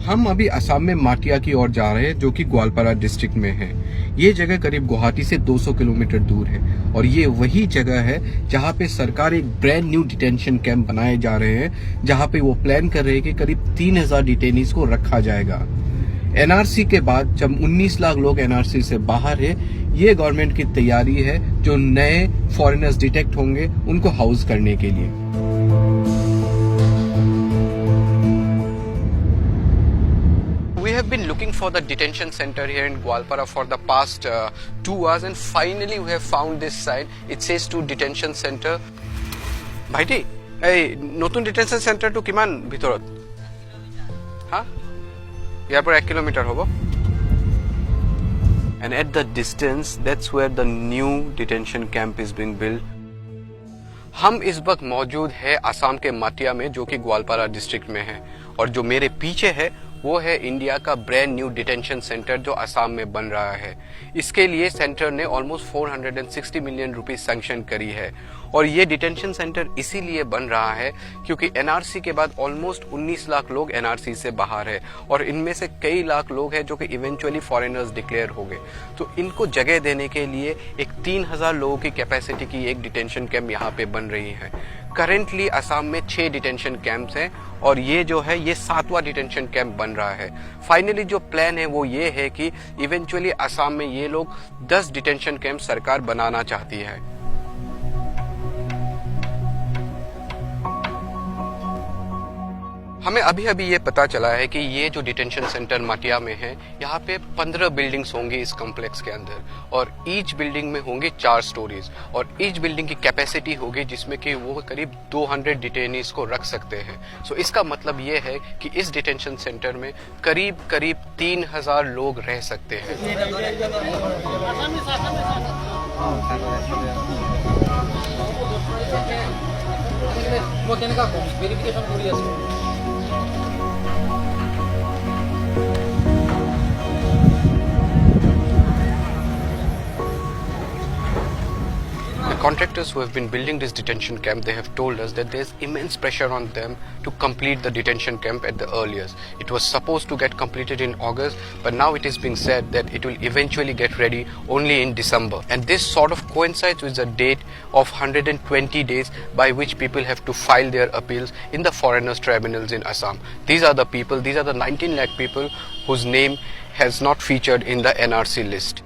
हम अभी असम में माटिया की ओर जा रहे हैं, जो कि ग्वालपारा डिस्ट्रिक्ट में है। ये जगह करीब गुवाहाटी से 200 किलोमीटर दूर है और ये वही जगह है जहाँ पे सरकार एक ब्रांड न्यू डिटेंशन कैंप बनाए जा रहे हैं, जहाँ पे वो प्लान कर रहे हैं कि करीब 3000 डिटेनीज को रखा जाएगा। एनआरसी के बाद जब 19 लाख लोग एनआरसी से बाहर है, ये गवर्नमेंट की तैयारी है जो नए फॉरेनर्स डिटेक्ट होंगे उनको हाउस करने के लिए। We have been looking for the detention center here in Gwalpara for the past 2 hours and finally we have found this sign. It says to detention center. ভাইটি এই নতুন ডিটেনশন সেন্টাৰটো কিমান ভিতৰত? হা ইয়াৰ পৰা 1 কিলোমিটাৰ হ'ব। And at the distance that's where the new detention camp is being built. हम इस वक्त मौजूद है असम के माटिया में, जो कि ग्वालपारा डिस्ट्रिक्ट में है, और जो मेरे पीछे है वो है इंडिया का ब्रांड न्यू डिटेंशन सेंटर जो असम में बन रहा है। इसके लिए सेंटर ने ऑलमोस्ट 460 मिलियन रुपीस सैंक्शन करी है और ये डिटेंशन सेंटर इसीलिए बन रहा है क्योंकि एनआरसी के बाद ऑलमोस्ट 19 लाख लोग एनआरसी से बाहर है और इनमें से कई लाख लोग हैं जो कि इवेंचुअली फॉरेनर्स डिक्लेयर हो गए। तो इनको जगह देने के लिए एक 3000 लोगों की कैपेसिटी की एक डिटेंशन कैंप यहाँ पे बन रही है। करेंटली असम में 6 डिटेंशन कैंप्स हैं और ये जो है ये 7वां डिटेंशन कैंप बन रहा है। फाइनली जो प्लान है वो ये है कि इवेंचुअली असम में ये लोग 10 डिटेंशन कैंप सरकार बनाना चाहती है। हमें अभी अभी ये पता चला है कि ये जो डिटेंशन सेंटर माटिया में है, यहाँ पे 15 बिल्डिंग्स होंगी इस कॉम्प्लेक्स के अंदर और ईच बिल्डिंग में होंगे 4 स्टोरीज और ईच बिल्डिंग की कैपेसिटी होगी जिसमें कि वो करीब 200 डिटेनीज को रख सकते हैं। सो इसका मतलब ये है कि इस डिटेंशन सेंटर में करीब 3000 लोग रह सकते हैं। The contractors who have been building this detention camp, they have told us that there's immense pressure on them to complete the detention camp at the earliest. It was supposed to get completed in August, but now it is being said that it will eventually get ready only in December. And this sort of coincides with the date of 120 days by which people have to file their appeals in the foreigners tribunals in Assam. These are the 19 lakh people whose name has not featured in the NRC list.